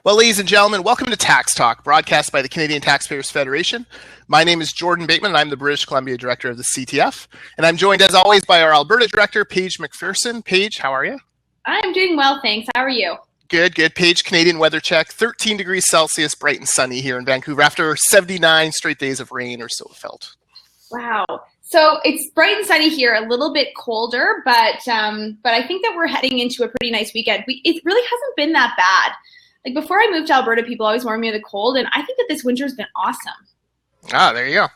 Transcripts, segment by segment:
Well, ladies and gentlemen, welcome to Tax Talk, broadcast by the Canadian Taxpayers Federation. My name is Jordan Bateman, and I'm the British Columbia Director of the CTF. And I'm joined, as always, by our Alberta Director, Paige McPherson. Paige, how are you? I'm doing well, thanks. How are you? Good. Paige, Canadian weather check, 13 degrees Celsius, bright and sunny here in Vancouver after 79 straight days of rain, or so it felt. Wow. So it's bright and sunny here, a little bit colder, but I think that we're heading into a pretty nice weekend. It really hasn't been that bad. Like before I moved to Alberta, people always warned me of the cold, and I think that this winter's been awesome. Ah, there you go.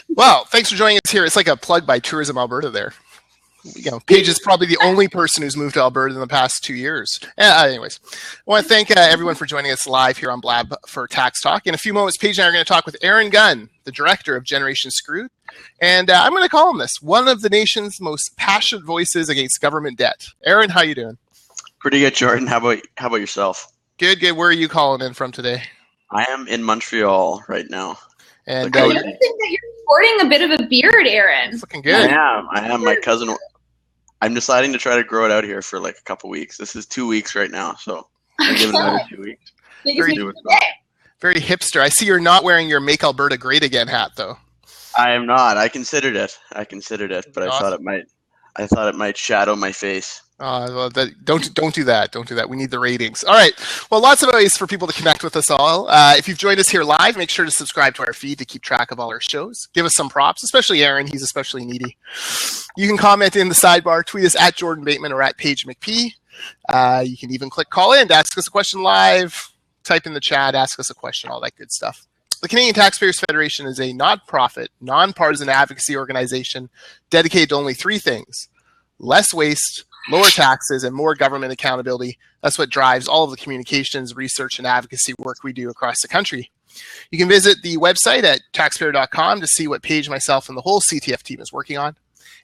Well, thanks for joining us here. It's like a plug by Tourism Alberta there. You know, Paige is probably the only person who's moved to Alberta in the past 2 years. Anyways, I want to thank everyone for joining us live here on Blab for Tax Talk. In a few moments, Paige and I are going to talk with Aaron Gunn, the director of Generation Screwed. And I'm going to call him this, one of the nation's most passionate voices against government debt. Aaron, how you doing? Pretty good, Jordan. How about yourself? Good. Where are you calling in from today? I am in Montreal right now. And I noticed that you're sporting a bit of a beard, Aaron. It's looking good. I am. My cousin. I'm deciding to try to grow it out here for like a couple weeks. This is 2 weeks right now, so I'm giving it another 2 weeks. Very hipster. I see you're not wearing your Make Alberta Great Again hat, though. I am not. I considered it, but Awesome. I thought it might shadow my face. Don't do that. Don't do that. We need the ratings. All right. Well, lots of ways for people to connect with us all. If you've joined us here live, make sure to subscribe to our feed to keep track of all our shows. Give us some props, especially Aaron. He's especially needy. You can comment in the sidebar, tweet us at Jordan Bateman or at Paige McP. You can even click call in to ask us a question live, type in the chat, ask us a question, all that good stuff. The Canadian Taxpayers Federation is a non-profit, non-partisan advocacy organization dedicated to only three things: less waste, lower taxes, and more government accountability. That's what drives all of the communications, research, and advocacy work we do across the country. You can visit the website at taxpayer.com to see what Paige, myself, and the whole CTF team is working on.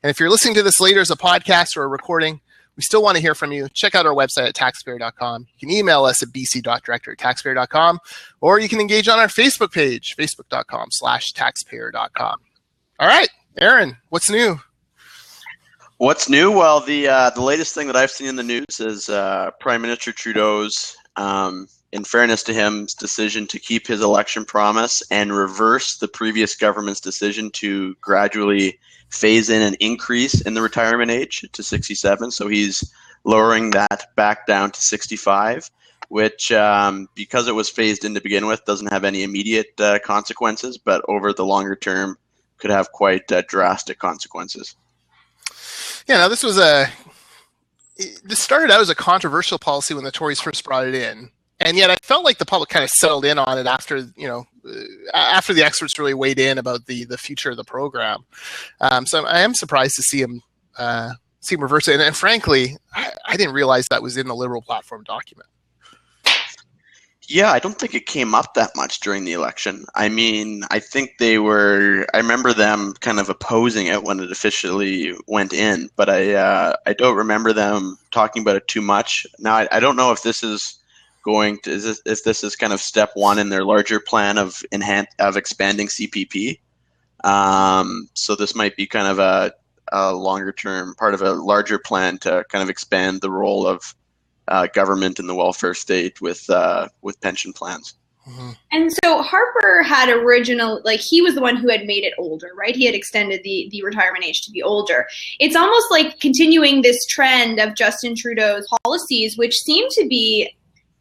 And if you're listening to this later as a podcast or a recording, we still want to hear from you. Check out our website at taxpayer.com. You can email us at bc.director@taxpayer.com, or you can engage on our Facebook page, facebook.com/taxpayer.com. All right, Aaron, what's new? What's new? Well, the latest thing that I've seen in the news is Prime Minister Trudeau's, in fairness to him, decision to keep his election promise and reverse the previous government's decision to gradually phase in an increase in the retirement age to 67. So he's lowering that back down to 65, which, because it was phased in to begin with, doesn't have any immediate consequences, but over the longer term could have quite drastic consequences. Yeah, now this started out as a controversial policy when the Tories first brought it in. And yet I felt like the public kind of settled in on it after the experts really weighed in about the future of the program. So I am surprised to see him reverse it. And frankly, I didn't realize that was in the Liberal platform document. Yeah, I don't think it came up that much during the election. I mean, I remember them kind of opposing it when it officially went in, but I don't remember them talking about it too much. Now, I don't know if this is if this is kind of step one in their larger plan of expanding CPP. So this might be kind of a longer term part of a larger plan to kind of expand the role of government in the welfare state with pension plans. Mm-hmm. And so Harper had he was the one who had made it older, right? He had extended the retirement age to be older. It's almost like continuing this trend of Justin Trudeau's policies, which seem to be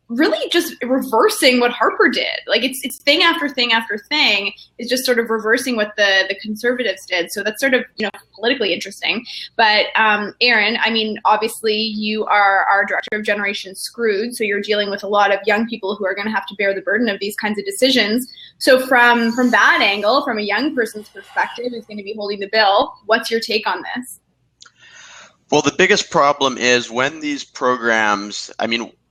really just reversing what Harper did. Like it's thing after thing after thing is just sort of reversing what the Conservatives did. So that's sort of, politically interesting. But Aaron, I mean, obviously you are our director of Generation Screwed. So you're dealing with a lot of young people who are going to have to bear the burden of these kinds of decisions. So from that angle, from a young person's perspective who's going to be holding the bill, what's your take on this? Well, the biggest problem is when these programs,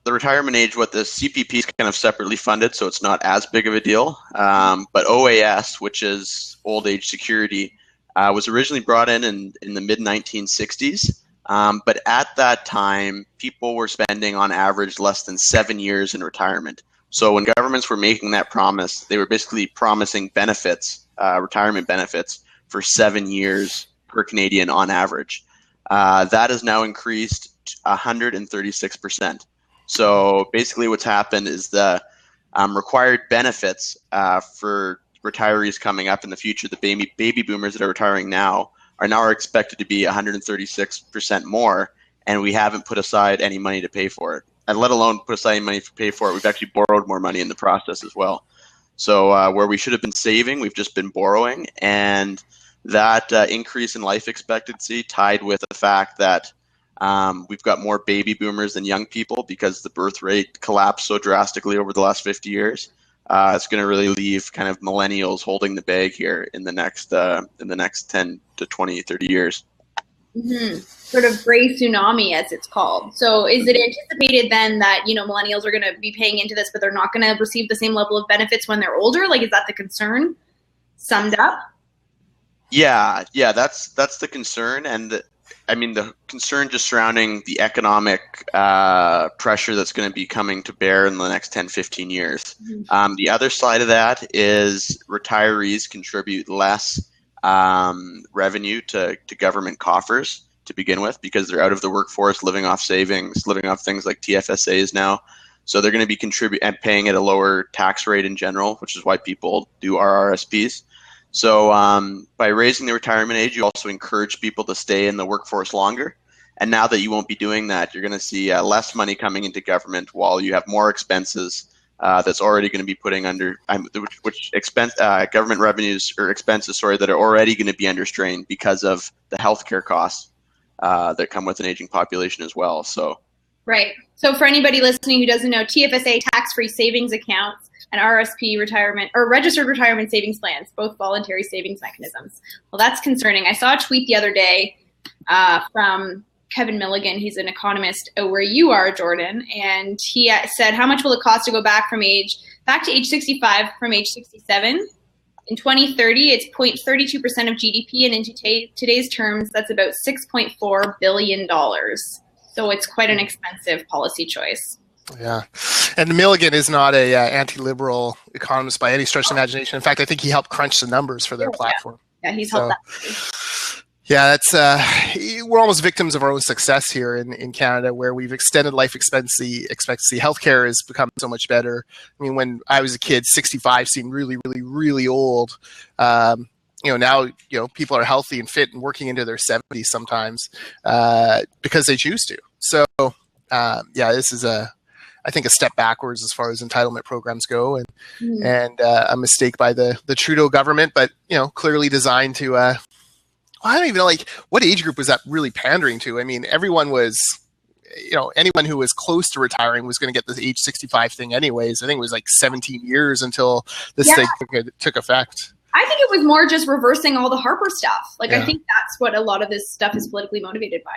the retirement age, what the CPP is kind of separately funded, so it's not as big of a deal. But OAS, which is Old Age Security, was originally brought in the mid-1960s. But at that time, people were spending on average less than 7 years in retirement. So when governments were making that promise, they were basically promising benefits, retirement benefits, for 7 years per Canadian on average. That has now increased 136%. So basically what's happened is the required benefits for retirees coming up in the future, the baby boomers that are retiring now, are expected to be 136% more, and we haven't put aside any money to pay for it. And let alone put aside any money to pay for it, we've actually borrowed more money in the process as well. So where we should have been saving, we've just been borrowing, and that increase in life expectancy tied with the fact that we've got more baby boomers than young people because the birth rate collapsed so drastically over the last 50 years. It's going to really leave kind of millennials holding the bag here in the next 10 to 20, 30 years. Mm-hmm. Sort of gray tsunami, as it's called. So is it anticipated then that, millennials are going to be paying into this, but they're not going to receive the same level of benefits when they're older? Like, is that the concern summed up? Yeah, that's the concern. And the concern just surrounding the economic pressure that's going to be coming to bear in the next 10, 15 years. Mm-hmm. The other side of that is retirees contribute less revenue to government coffers to begin with because they're out of the workforce, living off savings, living off things like TFSAs now. So they're going to be paying at a lower tax rate in general, which is why people do RRSPs. So by raising the retirement age, you also encourage people to stay in the workforce longer. And now that you won't be doing that, you're going to see less money coming into government while you have more expenses that's already going to be putting under government revenues or expenses, that are already going to be under strain because of the healthcare costs that come with an aging population as well. So, right. So for anybody listening who doesn't know, TFSA, tax-free savings accounts, and RSP, retirement or registered retirement savings plans, both voluntary savings mechanisms. Well, that's concerning. I saw a tweet the other day from Kevin Milligan. He's an economist where you are, Jordan, and he said, how much will it cost to go back to age 65 from age 67? In 2030, it's 0.32% of GDP, and in today's terms, that's about $6.4 billion. So it's quite an expensive policy choice. Yeah. And Milligan is not a anti-liberal economist by any stretch of imagination. In fact, I think he helped crunch the numbers for their platform. Yeah, he's helped that. Yeah, that's we're almost victims of our own success here in Canada, where we've extended life expectancy. Healthcare has become so much better. I mean, when I was a kid, 65 seemed really, really, really old. Now, people are healthy and fit and working into their 70s sometimes because they choose to. So, this is I think a step backwards as far as entitlement programs go, and a mistake by the Trudeau government, but clearly designed to. I don't even know what age group was that really pandering to. I mean, everyone was, anyone who was close to retiring was going to get this age 65 thing anyways. I think it was 17 years until this thing took effect. I think it was more just reversing all the Harper stuff. I think that's what a lot of this stuff is politically motivated by.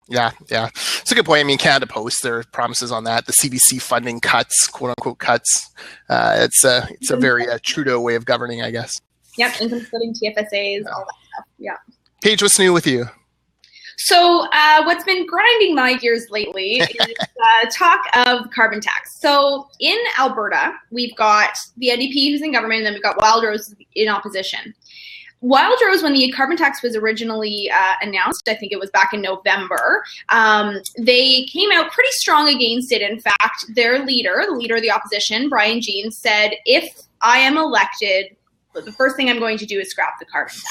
Yeah. It's a good point. I mean, Canada Post, their promises on that, the CBC funding cuts, quote unquote cuts. It's a very Trudeau way of governing, I guess. Yep, income splitting, TFSAs, all that stuff. Yeah. Paige, what's new with you? So what's been grinding my gears lately is talk of carbon tax. So in Alberta, we've got the NDP who's in government, and then we've got Wildrose in opposition. Wildrose, when the carbon tax was originally announced, I think it was back in November, they came out pretty strong against it. In fact, their leader, the leader of the opposition, Brian Jean, said, if I am elected, the first thing I'm going to do is scrap the carbon tax.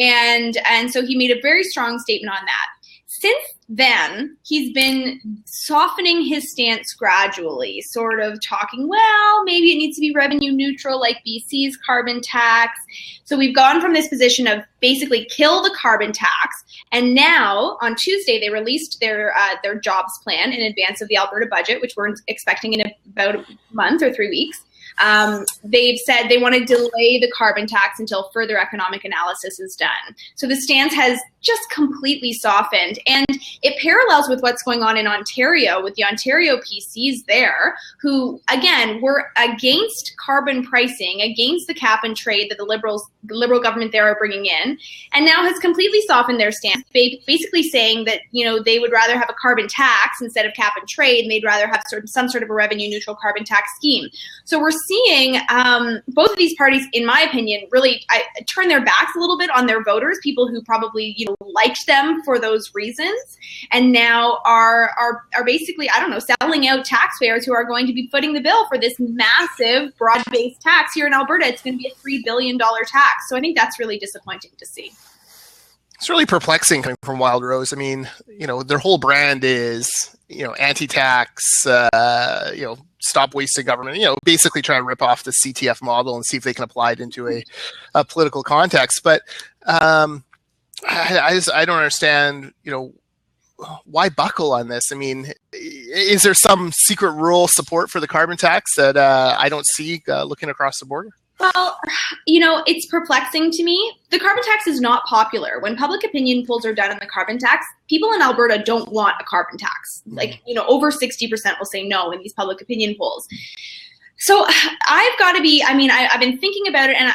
And so he made a very strong statement on that. Since then, he's been softening his stance gradually, sort of talking, well, maybe it needs to be revenue neutral like BC's carbon tax. So we've gone from this position of basically kill the carbon tax. And now on Tuesday, they released their jobs plan in advance of the Alberta budget, which we're expecting in about a month or 3 weeks. They've said they want to delay the carbon tax until further economic analysis is done. So the stance has just completely softened, and it parallels with what's going on in Ontario with the Ontario PCs there, who again were against carbon pricing, against the cap and trade that the Liberal government there are bringing in, and now has completely softened their stance, basically saying that they would rather have a carbon tax instead of cap and trade, and they'd rather have some sort of a revenue neutral carbon tax scheme. So we're we're seeing both of these parties, in my opinion, really turn their backs a little bit on their voters, people who probably liked them for those reasons, and now are basically, I don't know, selling out taxpayers who are going to be footing the bill for this massive broad-based tax here in Alberta. It's going to be a $3 billion tax. So I think that's really disappointing to see. It's really perplexing coming from Wild Rose. I mean, their whole brand is, anti-tax, stop wasting government, basically try and rip off the CTF model and see if they can apply it into a political context. But I don't understand, why buckle on this? I mean, is there some secret rural support for the carbon tax that I don't see looking across the border? Well, it's perplexing to me. The carbon tax is not popular. When public opinion polls are done on the carbon tax, people in Alberta don't want a carbon tax. Like, over 60% will say no in these public opinion polls. So I've got to be, I've been thinking about it, and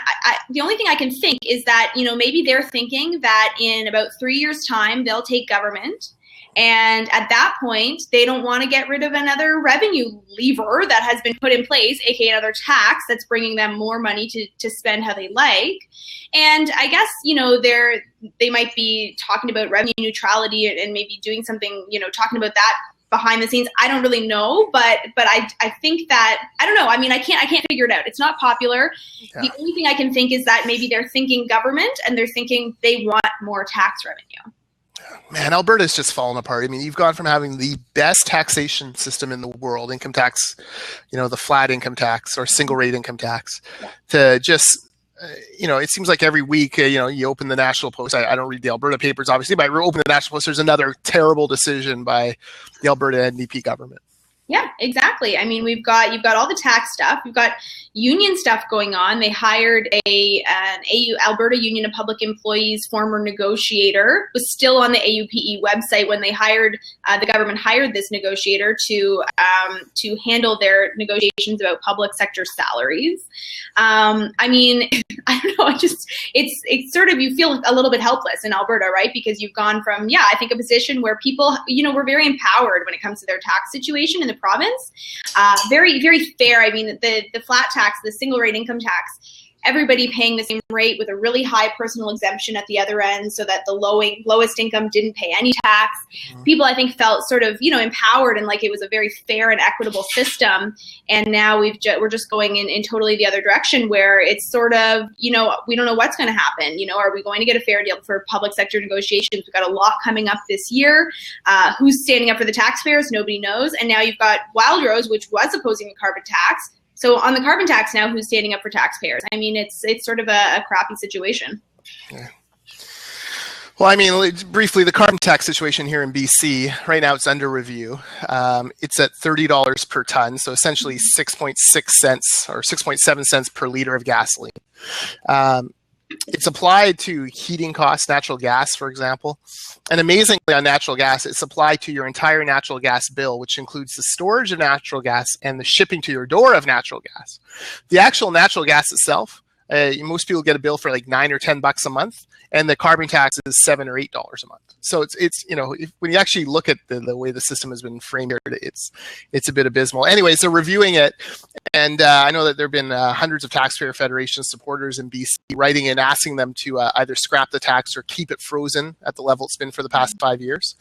the only thing I can think is that, maybe they're thinking that in about 3 years' time, they'll take government. And at that point, they don't want to get rid of another revenue lever that has been put in place, aka another tax that's bringing them more money to spend how they like. And I guess, they might be talking about revenue neutrality and maybe doing something, talking about that behind the scenes. I don't really know, but I think that, I don't know. I mean, I can't figure it out. It's not popular. Yeah. The only thing I can think is that maybe they're thinking government and they're thinking they want more tax revenue. Man, Alberta's just fallen apart. I mean, you've gone from having the best taxation system in the world, income tax, the flat income tax or single rate income tax, to just, it seems like every week, you open the National Post. I don't read the Alberta papers, obviously, but I open the National Post. There's another terrible decision by the Alberta NDP government. Yeah, exactly. I mean, you've got all the tax stuff. You've got union stuff going on. They hired an Alberta Union of Public Employees former negotiator, was still on the AUPE website when they hired the government hired this negotiator to handle their negotiations about public sector salaries. I mean, I don't know. It's sort of, you feel a little bit helpless in Alberta, right? Because you've gone from, I think a position where people, were very empowered when it comes to their tax situation in the province. Very, very fair. I mean, the flat tax, the single rate income tax, everybody paying the same rate with a really high personal exemption at the other end so that the lowest income didn't pay any tax. People, I think, felt sort of, empowered and like it was a very fair and equitable system. And now we're just going in totally the other direction where it's sort of, we don't know what's going to happen. Are we going to get a fair deal for public sector negotiations? We've got a lot coming up this year. Who's standing up for the taxpayers? Nobody knows. And now you've got Wild Rose, which was opposing a carbon tax. So on the carbon tax now, who's standing up for taxpayers? I mean, it's sort of a crappy situation. Yeah. Well, I mean, briefly, the carbon tax situation here in BC, right now it's under review. It's at $30 per ton, so essentially 6.6 cents or 6.7 cents per liter of gasoline. It's applied to heating costs, natural gas, for example. And amazingly, on natural gas, it's applied to your entire natural gas bill, which includes the storage of natural gas and the shipping to your door of natural gas. The actual natural gas itself, most people get a bill for like $9 or $10 a month, and the carbon tax is $7 or $8 a month. So it's when you actually look at the way the system has been framed here, it's a bit abysmal. Anyways, they're reviewing it, and I know that there have been hundreds of Taxpayer Federation supporters in BC writing in asking them to either scrap the tax or keep it frozen at the level it's been for the past 5 years.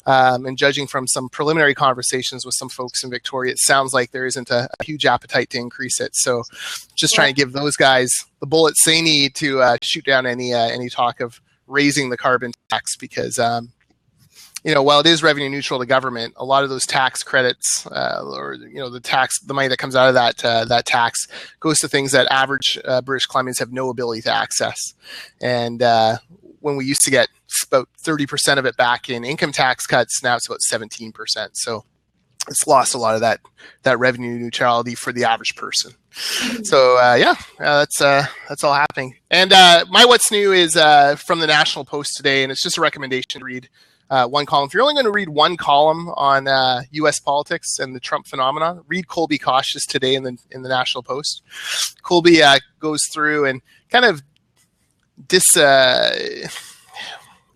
And judging from some preliminary conversations with some folks in Victoria, it sounds like there isn't a huge appetite to increase it. So just trying to give those guys the bullets they need to shoot down any talk of raising the carbon tax, because while it is revenue neutral to government, a lot of those tax credits or the money that comes out of that tax goes to things that average British Columbians have no ability to access. And when we used to get about 30% of it back in income tax cuts, now it's about 17%. So it's lost a lot of that revenue neutrality for the average person. So that's all happening. And my what's new is from the National Post today, and it's just a recommendation to read one column. If you're only going to read one column on U.S. politics and the Trump phenomena, read Colby Cautious today in the National Post. Colby goes through and kind of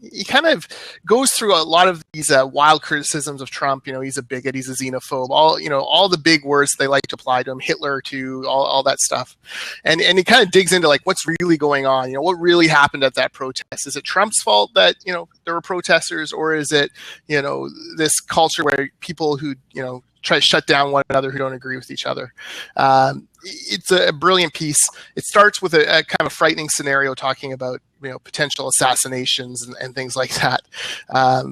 he kind of goes through a lot of these wild criticisms of Trump. He's a bigot, he's a xenophobe, all the big words they like to apply to him, Hitler to all that stuff. And he kind of digs into like what's really going on, what really happened at that protest. Is it Trump's fault that, there were protesters, or is it, this culture where people who, try to shut down one another who don't agree with each other. It's a brilliant piece. It starts with a kind of frightening scenario talking about potential assassinations and things like that.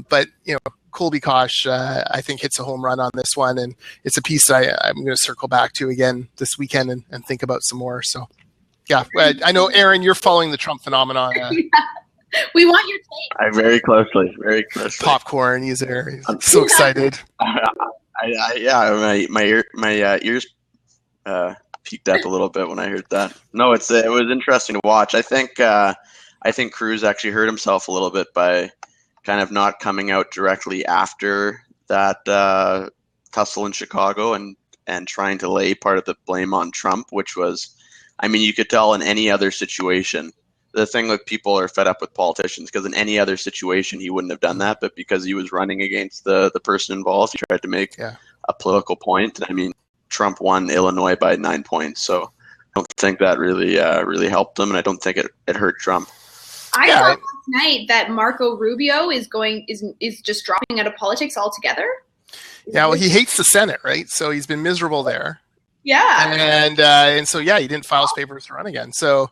But Colby Kosh, I think, hits a home run on this one, and it's a piece I'm going to circle back to again this weekend and think about some more. So, yeah, I know, Aaron, you're following the Trump phenomenon. We want your take. Very closely. Popcorn, he's there. He's so excited. My ears peaked up a little bit when I heard that. No, it was interesting to watch. I think Cruz actually hurt himself a little bit by kind of not coming out directly after that tussle in Chicago and trying to lay part of the blame on Trump, which was, you could tell in any other situation. The thing with people are fed up with politicians because in any other situation he wouldn't have done that, but because he was running against the person involved, he tried to make a political point. Trump won Illinois by 9 points, so I don't think that really helped him, and I don't think it hurt Trump. I saw last night that Marco Rubio is just dropping out of politics altogether. Yeah, well, he hates the Senate, right? So he's been miserable there. Yeah, and so he didn't file his papers to run again. So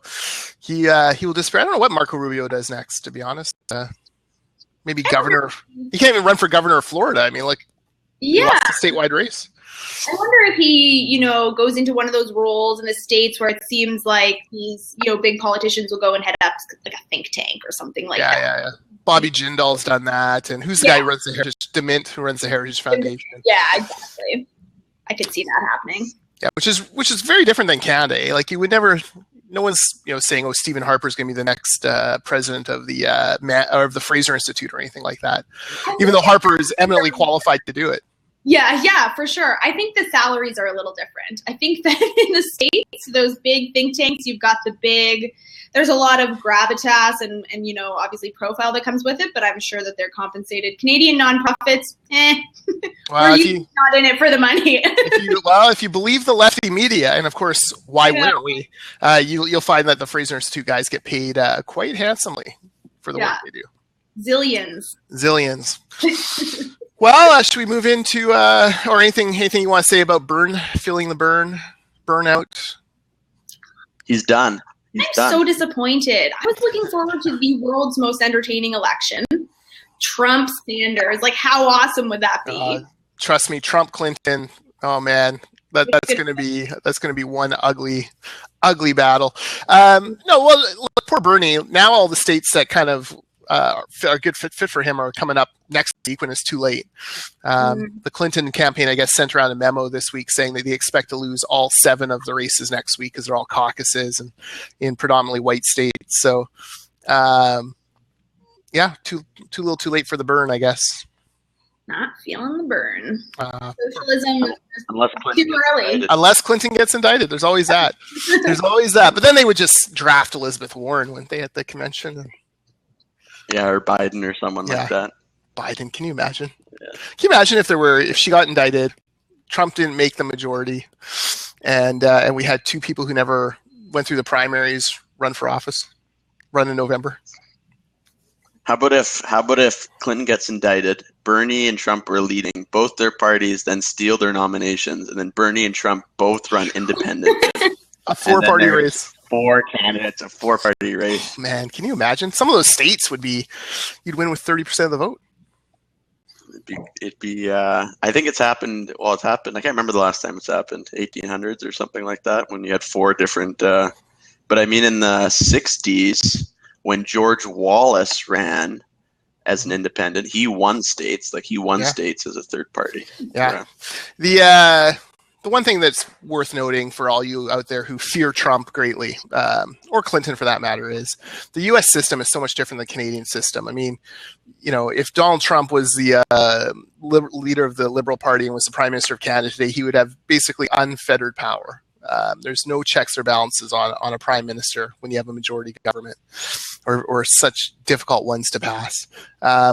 he will disappear. I don't know what Marco Rubio does next, to be honest. Maybe governor. He can't even run for governor of Florida. He lost the statewide race. I wonder if he, goes into one of those roles in the States where it seems like these, big politicians will go and head up like a think tank or something like that. Yeah. Bobby Jindal's done that, and who's the guy who runs the Heritage? DeMint, who runs the Heritage Foundation. Yeah, exactly. I could see that happening. Yeah, which is very different than Canada. Eh? Like you would never, no one's saying, Stephen Harper's going to be the next president of the of the Fraser Institute or anything like that. Even though Harper is eminently qualified to do it. Yeah, for sure. I think the salaries are a little different. I think that in the States, those big think tanks, you've got there's a lot of gravitas and obviously profile that comes with it, but I'm sure that they're compensated. Canadian nonprofits, well, we're not in it for the money. if you believe the lefty media, and of course, why wouldn't we? You'll find that the Fraser Institute guys get paid quite handsomely for the work they do. Zillions. Well, should we move into or anything you want to say about feeling the burnout? He's done. I'm so disappointed. I was looking forward to the world's most entertaining election. Trump Sanders, how awesome would that be? Trust me, Trump Clinton. Oh man, that's going to be one ugly battle. Look, poor Bernie. Now all the states that kind of are a good fit for him are coming up next week when it's too late. The Clinton campaign, I guess, sent around a memo this week saying that they expect to lose all 7 of the races next week because they're all caucuses and in predominantly white states. So, too little too late for the burn, I guess. Not feeling the burn. Socialism unless Clinton gets indicted. There's always that. But then they would just draft Elizabeth Warren, wouldn't they, at the convention? Yeah, or Biden or someone like that. Biden, can you imagine? Yeah. Can you imagine if she got indicted, Trump didn't make the majority, and we had 2 people who never went through the primaries run for office, run in November? How about if Clinton gets indicted, Bernie and Trump are leading both their parties, then steal their nominations, and then Bernie and Trump both run independent. A 4-party race. 4 candidates, a 4-party race. Man, can you imagine? Some of those states you'd win with 30% of the vote. It'd be I think it's happened. Well, it's happened. I can't remember the last time it's happened. 1800s or something like that, when you had 4 different. But in the 60s, when George Wallace ran as an independent, he won states. States as a third party. Yeah. The one thing that's worth noting for all you out there who fear Trump greatly, or Clinton for that matter, is the U.S. system is so much different than the Canadian system. If Donald Trump was the leader of the Liberal Party and was the Prime Minister of Canada today, he would have basically unfettered power. There's no checks or balances on a prime minister when you have a majority government, or such difficult ones to pass.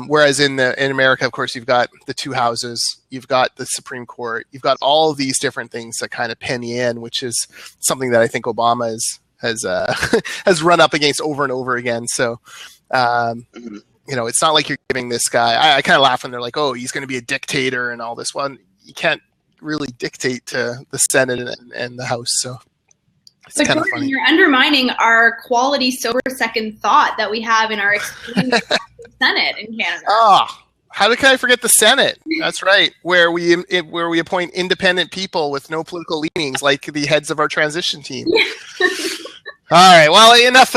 Whereas in America, of course, you've got the two houses, you've got the Supreme Court, you've got all of these different things that kind of penny in, which is something that I think Obama has run up against over and over again. So, it's not like you're giving this guy. I kind of laugh when they're like, "Oh, he's going to be a dictator" and all this. Well, you can't really dictate to the Senate and the House. So it's kind of funny. You're undermining our quality, sober second thought that we have in our Senate in Canada. How can I forget the Senate? That's right, where we appoint independent people with no political leanings, like the heads of our transition team. All right. Well, enough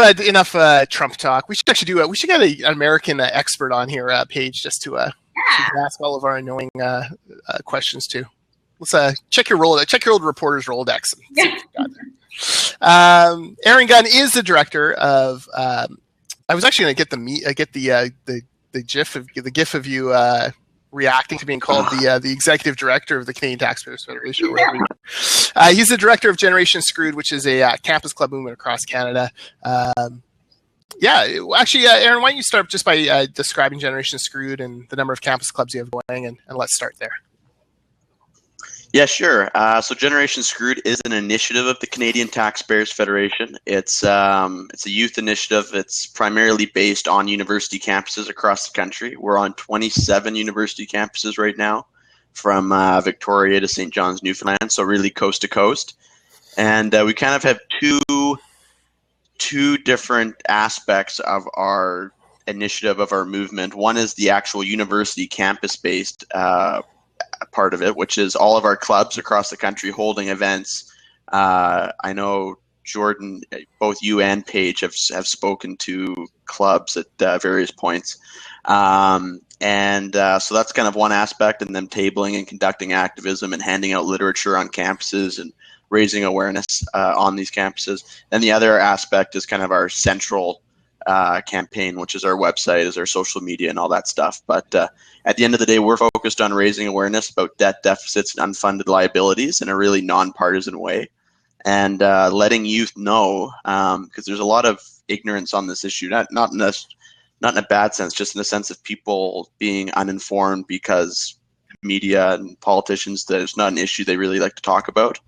Trump talk. We should actually we should get an American expert on here, Paige, just to ask all of our annoying questions too. Let's check your old reporter's Rolodex. Aaron Gunn is the director of. I was actually going to get the gif of you reacting to being called the executive director of the Canadian Taxpayers Federation. He's the director of Generation Screwed, which is a campus club movement across Canada. Aaron, why don't you start just by describing Generation Screwed and the number of campus clubs you have going, and let's start there. Yeah, sure. So Generation Screwed is an initiative of the Canadian Taxpayers Federation. It's a youth initiative. It's primarily based on university campuses across the country. We're on 27 university campuses right now, from Victoria to St. John's, Newfoundland, so really coast to coast. And we kind of have two different aspects of our initiative, of our movement. One is the actual university campus-based part of it, which is all of our clubs across the country holding events. I know, Jordan, both you and Paige have spoken to clubs at various points. So that's kind of one aspect, and them tabling and conducting activism and handing out literature on campuses and raising awareness on these campuses. Then the other aspect is kind of our central campaign, which is our website, is our social media and all that stuff. But at the end of the day, we're focused on raising awareness about debt deficits and unfunded liabilities in a really nonpartisan way, and letting youth know, because there's a lot of ignorance on this issue, not in a bad sense, just in the sense of people being uninformed because media and politicians, there's not an issue they really like to talk about,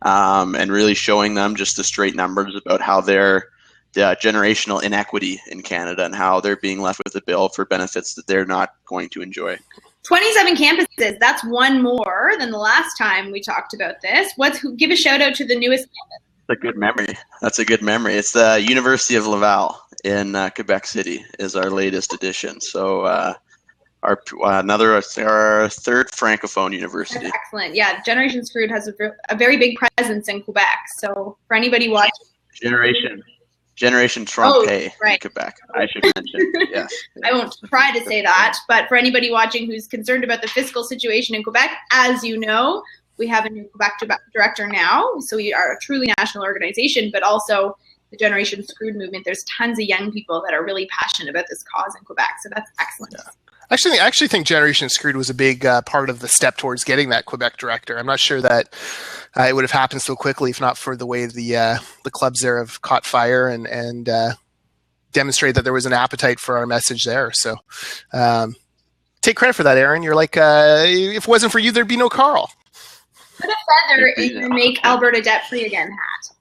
and really showing them just the straight numbers about how they're generational inequity in Canada and how they're being left with a bill for benefits that they're not going to enjoy. 27 campuses. That's one more than the last time we talked about this. Give a shout out to the newest campus. That's a good memory. It's the University of Laval in Quebec City is our latest addition. So our third Francophone university. That's excellent. Yeah, Generation Screwed has a very big presence in Quebec. So for anybody watching, Generation Trump in Quebec, I should mention. Yeah. I won't try to say that, but for anybody watching who's concerned about the fiscal situation in Quebec, as you know, we have a new Quebec director now. So we are a truly national organization, but also the Generation Screwed movement. There's tons of young people that are really passionate about this cause in Quebec. So that's excellent. Yeah. I actually think Generation Screwed was a big part of the step towards getting that Quebec director. I'm not sure that it would have happened so quickly if not for the way the clubs there have caught fire and demonstrated that there was an appetite for our message there. So take credit for that, Aaron. You're like, if it wasn't for you, there'd be no Carl. Put a feather in the Make Alberta Debt-Free Again hat.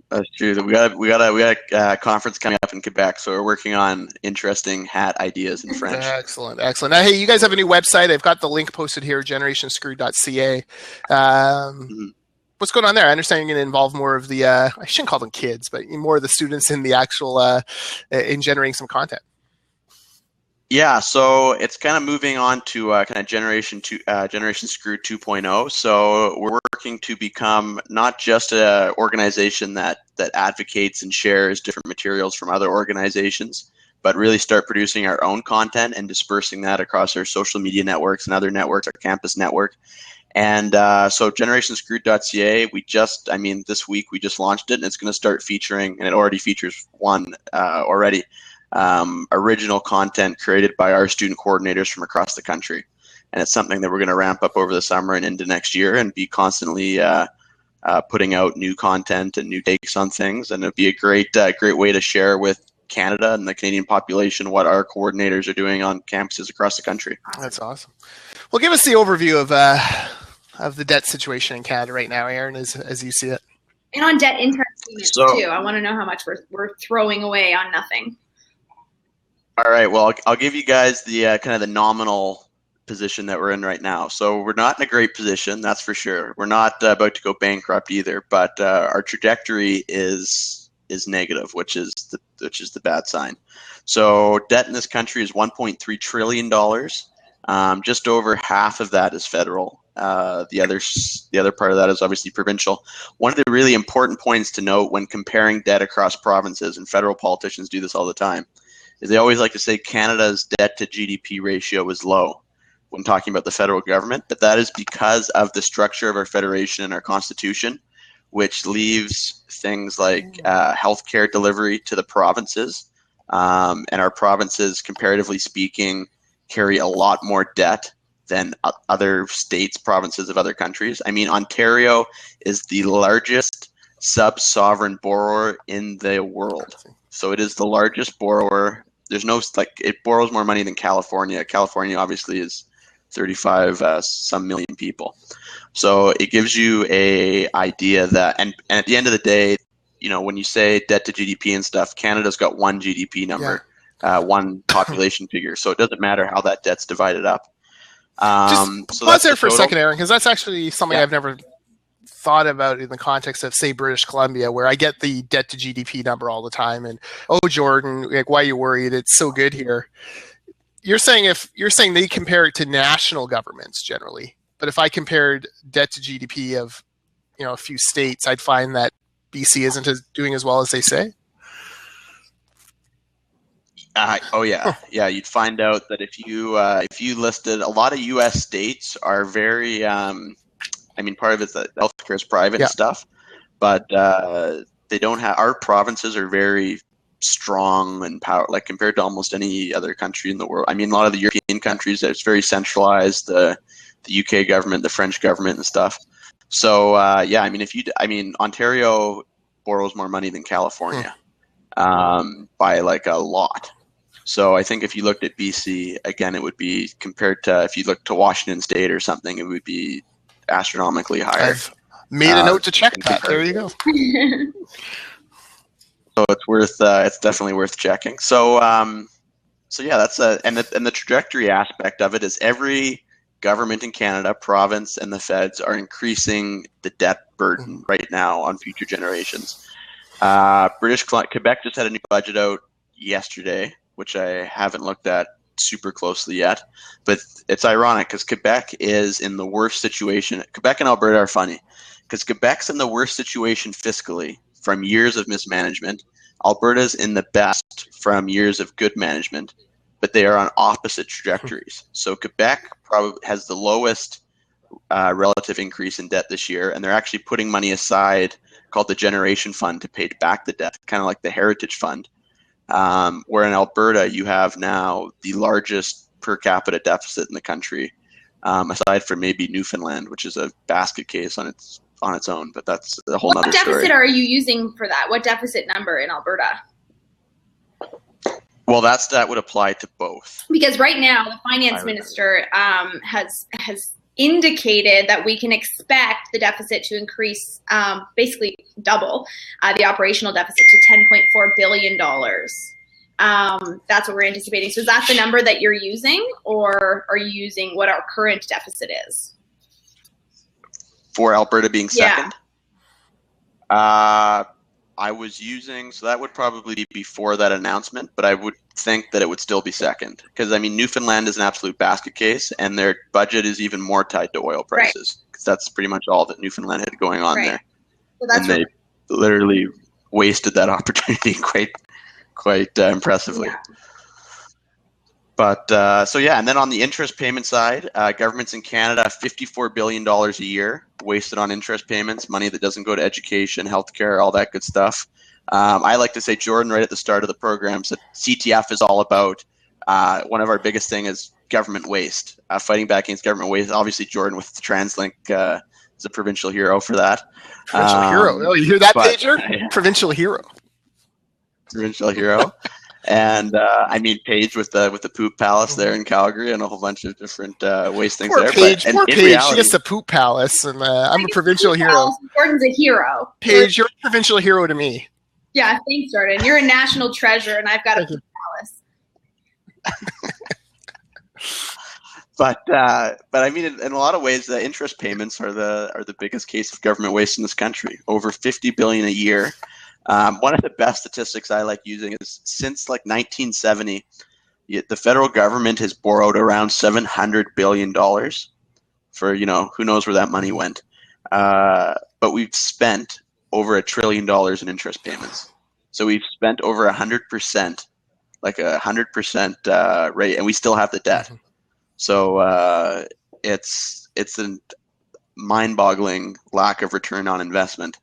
That's true. We got a conference coming up in Quebec, so we're working on interesting hat ideas in French. Excellent. Now, hey, you guys have a new website. I've got the link posted here, generationscrewed.ca. What's going on there? I understand you're going to involve more of the, I shouldn't call them kids, but more of the students in the actual, in generating some content. Yeah, so it's kind of moving on to kind of Generation Screwed 2.0. So we're working to become not just an organization that advocates and shares different materials from other organizations, but really start producing our own content and dispersing that across our social media networks and other networks, our campus network. And so generationscrewed.ca, this week we just launched it, and it's going to start featuring, and it already features one already, original content created by our student coordinators from across the country. And it's something that we're going to ramp up over the summer and into next year and be constantly putting out new content and new takes on things, and it'd be a great way to share with Canada and the Canadian population what our coordinators are doing on campuses across the country. That's awesome. Well, give us the overview of the debt situation in Canada right now, Aaron, as you see it. And on debt interest payments too. I want to know how much we're throwing away on nothing. All right. Well, I'll give you guys the kind of the nominal position that we're in right now. So we're not in a great position, that's for sure. We're not about to go bankrupt either, but our trajectory is negative, which is the bad sign. So debt in this country is $1.3 trillion. Just over half of that is federal. The other part of that is obviously provincial. One of the really important points to note when comparing debt across provinces, and federal politicians do this all the time, is they always like to say Canada's debt to GDP ratio is low when talking about the federal government, but that is because of the structure of our federation and our constitution, which leaves things like healthcare delivery to the provinces. And our provinces, comparatively speaking, carry a lot more debt than other states, provinces of other countries. I mean, Ontario is the largest sub-sovereign borrower in the world. So it is the largest borrower. There's no, it borrows more money than California. California obviously is 35 some million people. So it gives you a idea that, and at the end of the day, when you say debt to GDP and stuff, Canada's got one GDP number, one population figure. So it doesn't matter how that debt's divided up. Just pause there for a second, Aaron, because that's actually something I've never thought about in the context of, say, British Columbia, where I get the debt to GDP number all the time. And, Jordan, why are you worried? It's so good here. You're saying they compare it to national governments generally, but if I compared debt to GDP of, a few states, I'd find that BC isn't doing as well as they say. Yeah. You'd find out that if you listed, a lot of U.S. states are very, part of it's that healthcare is private and stuff, but they don't have. Our provinces are very strong and power, compared to almost any other country in the world. I mean, a lot of the European countries, it's very centralized. The UK government, the French government, and stuff. So Ontario borrows more money than California by a lot. So I think if you looked at BC again, it would be compared to if you looked to Washington State or something, it would be astronomically higher. I've made a note to check that. There you go. So it's definitely worth checking. So that's and the trajectory aspect of it is every government in Canada, province, and the feds are increasing the debt burden right now on future generations. Quebec just had a new budget out yesterday, which I haven't looked at super closely yet, but it's ironic because Quebec is in the worst situation. Quebec and Alberta are funny because Quebec's in the worst situation fiscally from years of mismanagement. Alberta's in the best from years of good management, but they are on opposite trajectories. So Quebec probably has the lowest relative increase in debt this year, and they're actually putting money aside called the Generation Fund to pay back the debt, kind of like the Heritage Fund. Where in Alberta, you have now the largest per capita deficit in the country, aside from maybe Newfoundland, which is a basket case on its own, but that's a whole other story. What deficit are you using for that? What deficit number in Alberta? Well, that would apply to both. Because right now, the finance minister has indicated that we can expect the deficit to increase, basically double the operational deficit to $10.4 billion. That's what we're anticipating. So is that the number that you're using, or are you using what our current deficit is? For Alberta being second? I was using, so that would probably be before that announcement, but I would think that it would still be second. Because, Newfoundland is an absolute basket case, and their budget is even more tied to oil prices. Because that's pretty much all that Newfoundland had going on there. So that's and they literally wasted that opportunity quite impressively. Yeah. But, and then on the interest payment side, governments in Canada, $54 billion a year wasted on interest payments, money that doesn't go to education, healthcare, all that good stuff. I like to say, Jordan, right at the start of the program, said CTF is all about, one of our biggest thing is government waste, fighting back against government waste. Obviously, Jordan, with the TransLink is a provincial hero for that. Provincial hero. Oh, you hear that, but- Pager? Provincial hero. Provincial hero. And Paige with the poop palace there in Calgary and a whole bunch of different waste things Poor there. Paige. But Poor in Paige. reality, She gets the poop palace, and I'm a provincial hero. Jordan's a hero. Paige, you're a provincial hero to me. Yeah, thanks, Jordan. You're a national treasure, and I've got a poop palace. But in a lot of ways, the interest payments are the biggest case of government waste in this country. Over $50 billion a year. One of the best statistics I like using is since 1970, the federal government has borrowed around $700 billion for, who knows where that money went. But we've spent over $1 trillion in interest payments. So we've spent over 100%, like 100% rate, and we still have the debt. So it's a mind-boggling lack of return on investment.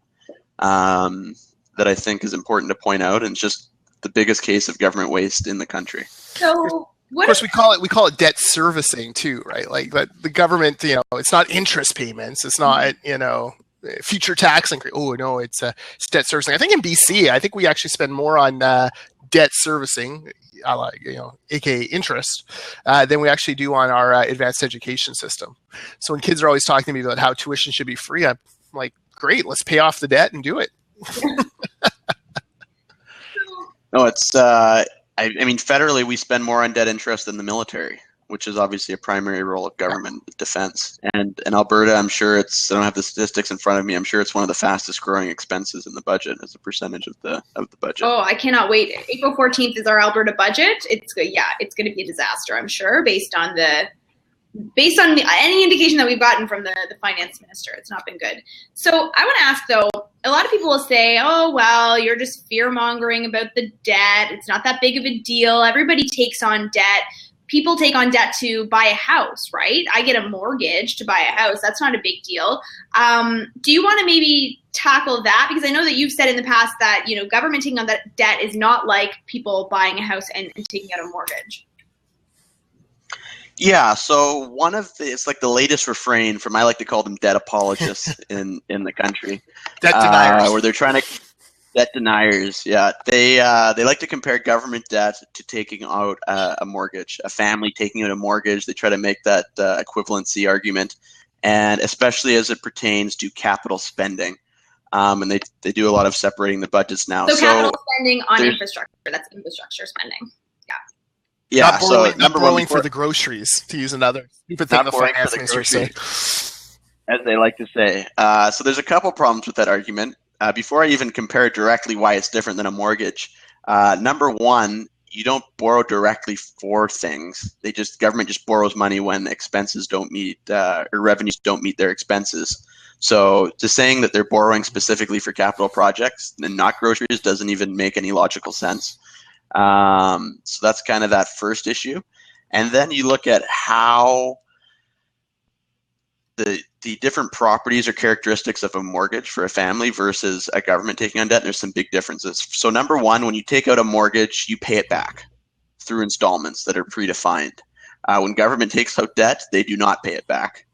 That I think is important to point out, and it's just the biggest case of government waste in the country. So, of course, we call it debt servicing too, right? Like, but the government, it's not interest payments, it's not, future tax increase. Oh no, it's debt servicing. I think in BC, I think we actually spend more on debt servicing, aka interest, than we actually do on our advanced education system. So when kids are always talking to me about how tuition should be free, I'm like, great, let's pay off the debt and do it. No, it's federally we spend more on debt interest than the military, which is obviously a primary role of government defense. And in Alberta, I'm sure I don't have the statistics in front of me. I'm sure it's one of the fastest growing expenses in the budget as a percentage of the budget. Oh, I cannot wait. April 14th is our Alberta budget. It's going to be a disaster, I'm sure, based on any indication that we've gotten from the finance minister. It's not been good. So I want to ask, though, a lot of people will say, oh, well, you're just fear-mongering about the debt. It's not that big of a deal. Everybody takes on debt. People take on debt to buy a house, right? I get a mortgage to buy a house. That's not a big deal. Do you want to maybe tackle that? Because I know that you've said in the past that, government taking on that debt is not like people buying a house and taking out a mortgage. Yeah, so it's like the latest refrain from, I like to call them debt apologists in the country. Debt deniers. Where they're trying to, debt deniers, yeah. They like to compare government debt to taking out a mortgage, a family taking out a mortgage. They try to make that equivalency argument, and especially as it pertains to capital spending. And they do a lot of separating the budgets now. So capital spending on infrastructure, that's infrastructure spending. Yeah, not borrowing for the groceries, to use another stupid thing the finance minister say. As they like to say. So there's a couple problems with that argument. Before I even compare directly why it's different than a mortgage, number one, you don't borrow directly for things. Government just borrows money when expenses don't meet, or revenues don't meet their expenses. So to saying that they're borrowing specifically for capital projects and not groceries doesn't even make any logical sense. So that's kind of that first issue. And then you look at how the different properties or characteristics of a mortgage for a family versus a government taking on debt. There's some big differences. So number one, when you take out a mortgage, you pay it back through installments that are predefined. When government takes out debt, they do not pay it back.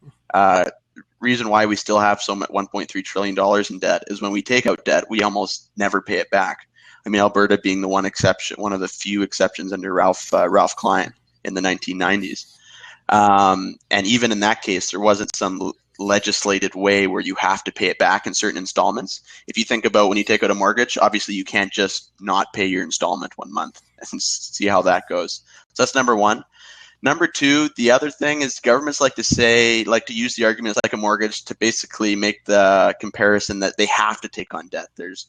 Reason why we still have so much $1.3 trillion in debt is when we take out debt, we almost never pay it back. Alberta being the one exception, one of the few exceptions under Ralph Klein in the 1990s. And even in that case, there wasn't some legislated way where you have to pay it back in certain installments. If you think about when you take out a mortgage, obviously you can't just not pay your installment 1 month and see how that goes. So that's number one. Number two, the other thing is governments like to use the argument like a mortgage to basically make the comparison that they have to take on debt. There's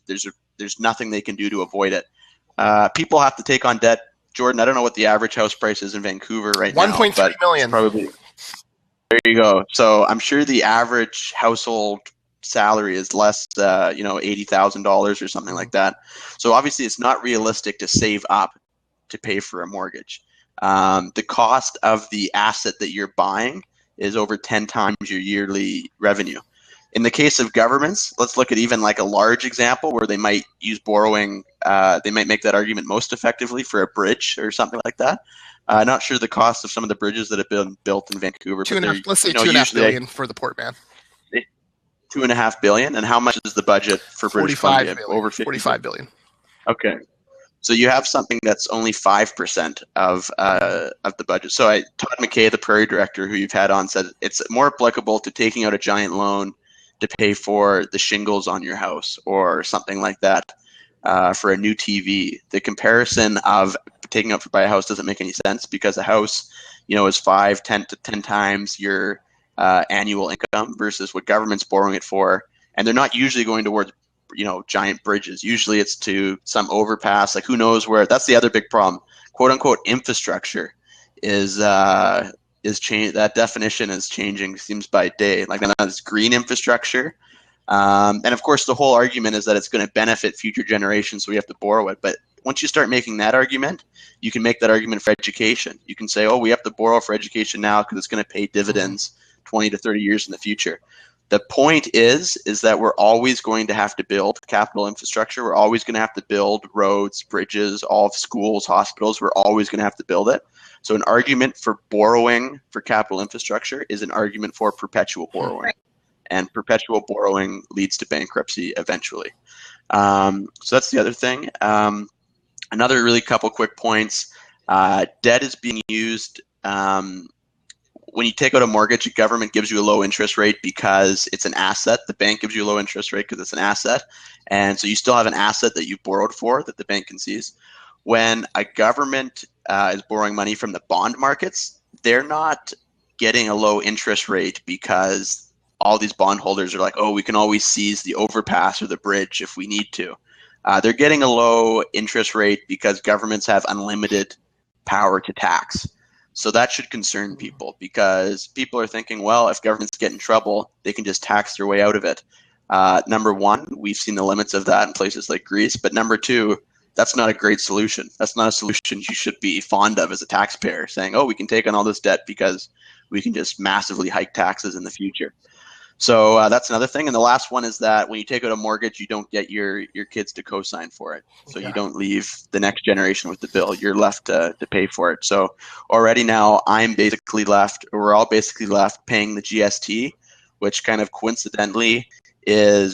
nothing they can do to avoid it. People have to take on debt. Jordan, I don't know what the average house price is in Vancouver right now. 1.3 million. Probably. There you go. So I'm sure the average household salary is less, $80,000 or something like that. So obviously it's not realistic to save up to pay for a mortgage. The cost of the asset that you're buying is over 10 times your yearly revenue. In the case of governments, let's look at even like a large example where they might use borrowing. They might make that argument most effectively for a bridge or something like that. Not sure the cost of some of the bridges that have been built in Vancouver. Let's say $2.5 million for the port, man. 2.5 billion. And how much is the budget for British 45 Columbia? billion. Over 50 45 billion. Okay. So you have something that's only 5% of the budget. So Todd McKay, the Prairie Director, who you've had on, said it's more applicable to taking out a giant loan to pay for the shingles on your house or something like that for a new TV. The comparison of taking out to buy a house doesn't make any sense because a house, is 10 times your annual income versus what government's borrowing it for, and they're not usually going towards giant bridges. Usually it's to some overpass, like who knows where. That's the other big problem. Quote unquote infrastructure is change. That definition is changing, seems by day. Like that's green infrastructure. And of course the whole argument is that it's going to benefit future generations, so we have to borrow it. But once you start making that argument, you can make that argument for education. You can say, oh, we have to borrow for education now because it's going to pay dividends 20 to 30 years in the future. The point is that we're always going to have to build capital infrastructure. We're always going to have to build roads, bridges, all of schools, hospitals. We're always going to have to build it. So an argument for borrowing for capital infrastructure is an argument for perpetual borrowing. Right. And perpetual borrowing leads to bankruptcy eventually. So that's the other thing. Another really couple quick points. Debt is being used when you take out a mortgage, the government gives you a low interest rate because it's an asset. The bank gives you a low interest rate because it's an asset. And so you still have an asset that you borrowed for that the bank can seize. When a government is borrowing money from the bond markets, they're not getting a low interest rate because all these bondholders are like, oh, we can always seize the overpass or the bridge if we need to. They're getting a low interest rate because governments have unlimited power to tax. So that should concern people because people are thinking, well, if governments get in trouble, they can just tax their way out of it. Number one, we've seen the limits of that in places like Greece. But number two, that's not a great solution. That's not a solution you should be fond of as a taxpayer, saying, oh, we can take on all this debt because we can just massively hike taxes in the future. So that's another thing. And the last one is that when you take out a mortgage, you don't get your kids to co-sign for it. So you don't leave the next generation with the bill. You're left to pay for it. So already now we're all basically left paying the GST, which kind of coincidentally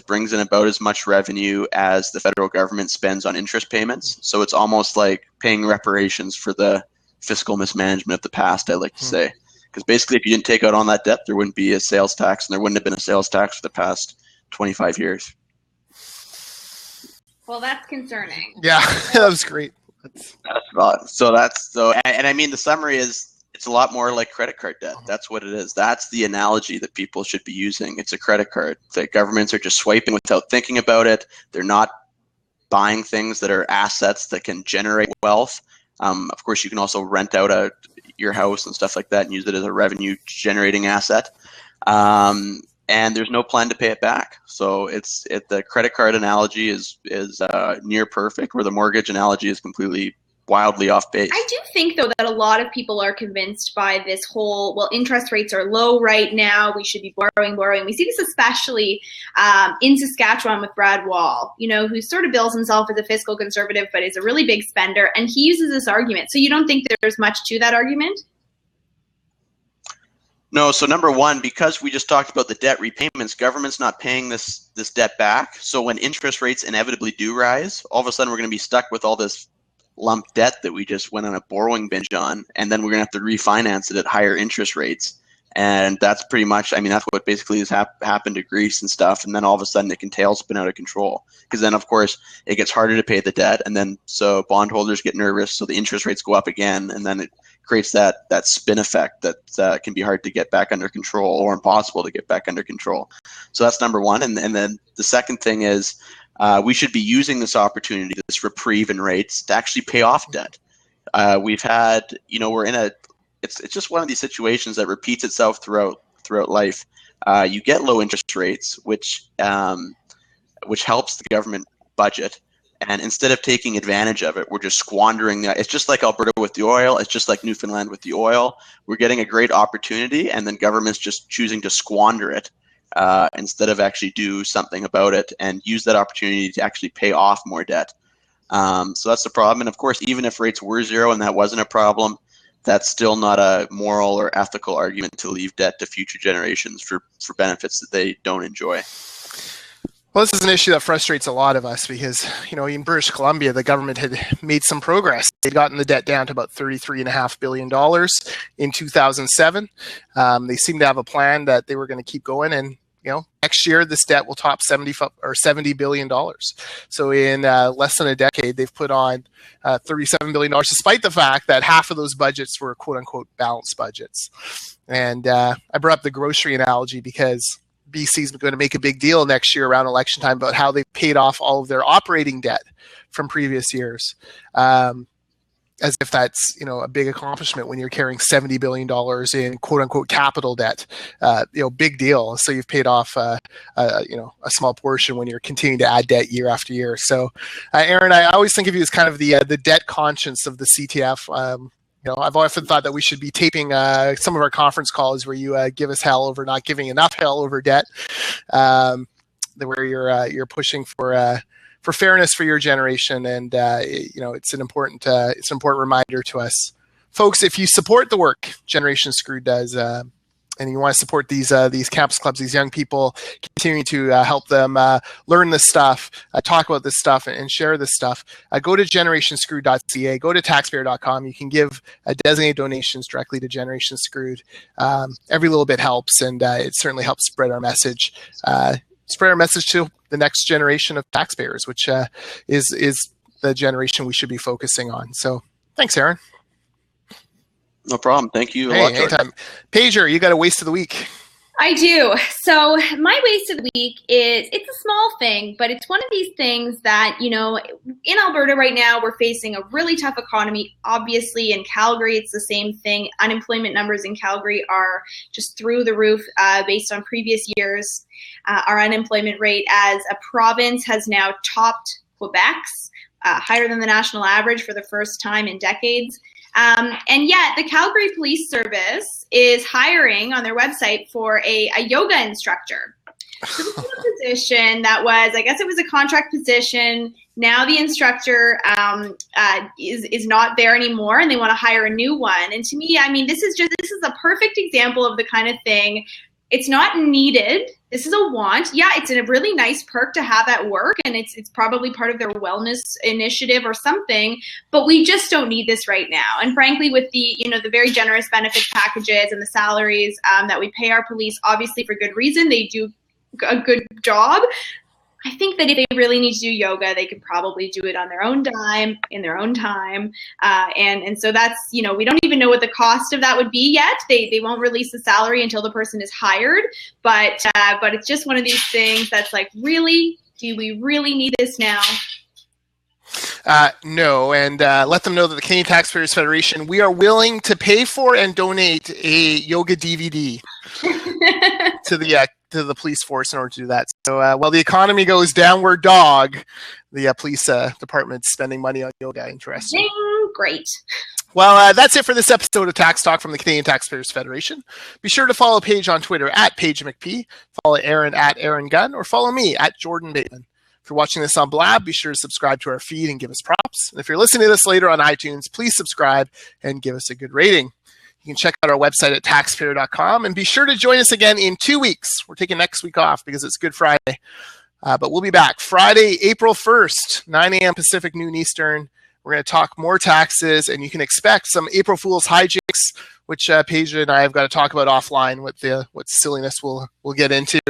brings in about as much revenue as the federal government spends on interest payments. So it's almost like paying reparations for the fiscal mismanagement of the past, I like to say. Because basically, if you didn't take out on that debt, there wouldn't be a sales tax, and there wouldn't have been a sales tax for the past 25 years. Well, that's concerning. Yeah, that was great. And I mean, the summary is it's a lot more like credit card debt. That's what it is. That's the analogy that people should be using. It's a credit card. The governments are just swiping without thinking about it. They're not buying things that are assets that can generate wealth. Of course, you can also rent out your house and stuff like that and use it as a revenue generating asset. And there's no plan to pay it back. So the credit card analogy is near perfect, where the mortgage analogy is completely wildly off base. I do think, though, that a lot of people are convinced by this whole, well, interest rates are low right now, we should be borrowing. We see this especially in Saskatchewan with Brad Wall, who sort of bills himself as a fiscal conservative, but is a really big spender, and he uses this argument. So you don't think there's much to that argument? No, so number one, because we just talked about the debt repayments, government's not paying this debt back. So when interest rates inevitably do rise, all of a sudden we're going to be stuck with all this lump debt that we just went on a borrowing binge on, and then we're going to have to refinance it at higher interest rates. And that's pretty much, that's what basically has happened to Greece and stuff. And then all of a sudden it can tailspin out of control, because then of course it gets harder to pay the debt. And then so bondholders get nervous. So the interest rates go up again. And then it creates that spin effect that can be hard to get back under control, or impossible to get back under control. So that's number one. And then the second thing is we should be using this opportunity, this reprieve in rates, to actually pay off debt. We've had, we're in it's just one of these situations that repeats itself throughout life. You get low interest rates, which helps the government budget. And instead of taking advantage of it, we're just squandering that. It's just like Alberta with the oil. It's just like Newfoundland with the oil. We're getting a great opportunity, and then government's just choosing to squander it instead of actually do something about it and use that opportunity to actually pay off more debt. So that's the problem. And of course, even if rates were zero and that wasn't a problem, that's still not a moral or ethical argument to leave debt to future generations for benefits that they don't enjoy. Well, this is an issue that frustrates a lot of us because, in British Columbia, the government had made some progress. They'd gotten the debt down to about $33.5 billion in 2007. They seem to have a plan that they were going to keep going, and next year this debt will top $70 billion. So in less than a decade, they've put on $37 billion, despite the fact that half of those budgets were quote unquote balanced budgets. And I brought up the grocery analogy because BC's going to make a big deal next year around election time about how they paid off all of their operating debt from previous years. As if that's, a big accomplishment when you're carrying $70 billion in quote unquote capital debt, big deal. So you've paid off, a small portion when you're continuing to add debt year after year. So, Aaron, I always think of you as kind of the debt conscience of the CTF. I've often thought that we should be taping some of our conference calls where you give us hell over not giving enough hell over debt, where you're pushing for fairness for your generation, and it's an important reminder to us, folks. If you support the work Generation Screwed does, and you want to support these campus clubs, these young people, continuing to help them learn this stuff, talk about this stuff, and share this stuff, go to generationscrewed.ca, go to taxpayer.com. You can give designated donations directly to Generation Screwed. Every little bit helps, and it certainly helps spread our message. Spread our message to the next generation of taxpayers, which is the generation we should be focusing on. So thanks, Aaron. No problem. Thank you a lot, Jordan. Pager, you got a waste of the week. I do. So my waste of the week it's a small thing, but it's one of these things that, in Alberta right now, we're facing a really tough economy. Obviously, in Calgary, it's the same thing. Unemployment numbers in Calgary are just through the roof based on previous years. Our unemployment rate as a province has now topped Quebec's, higher than the national average for the first time in decades. And yet the Calgary Police Service is hiring on their website for a yoga instructor. So this is a position that was, I guess it was a contract position. Now the instructor is not there anymore, and they want to hire a new one. And to me, this is a perfect example of the kind of thing. It's not needed. This is a want. Yeah, it's a really nice perk to have at work, and it's probably part of their wellness initiative or something, but we just don't need this right now. And frankly, with the very generous benefit packages and the salaries that we pay our police, obviously for good reason, they do a good job. I think that if they really need to do yoga, they could probably do it on their own dime, in their own time. And so that's, we don't even know what the cost of that would be yet. They won't release the salary until the person is hired. But it's just one of these things that's like, really? Do we really need this now? No, and let them know that the Canadian Taxpayers Federation, we are willing to pay for and donate a yoga DVD to the police force in order to do that. So while the economy goes downward dog, the police department's spending money on yoga. Interesting. Great. Well, that's it for this episode of Tax Talk from the Canadian Taxpayers Federation. Be sure to follow Paige on Twitter at Paige McP, follow Aaron at Aaron Gunn, or follow me at Jordan Bateman. If you're watching this on Blab, be sure to subscribe to our feed and give us props. And if you're listening to this later on iTunes, please subscribe and give us a good rating. You can check out our website at taxpayer.com, and be sure to join us again in 2 weeks. We're taking next week off because it's Good Friday, but we'll be back Friday, April 1st, 9 a.m. Pacific, noon Eastern. We're going to talk more taxes, and you can expect some April Fool's hijinks, which Paige and I have got to talk about offline. What silliness we'll get into.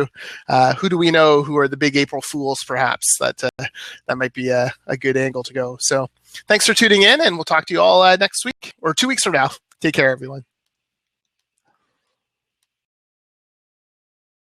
Who do we know who are the big April Fools? Perhaps that might be a good angle to go. So thanks for tuning in, and we'll talk to you all next week or 2 weeks from now. Take care, everyone.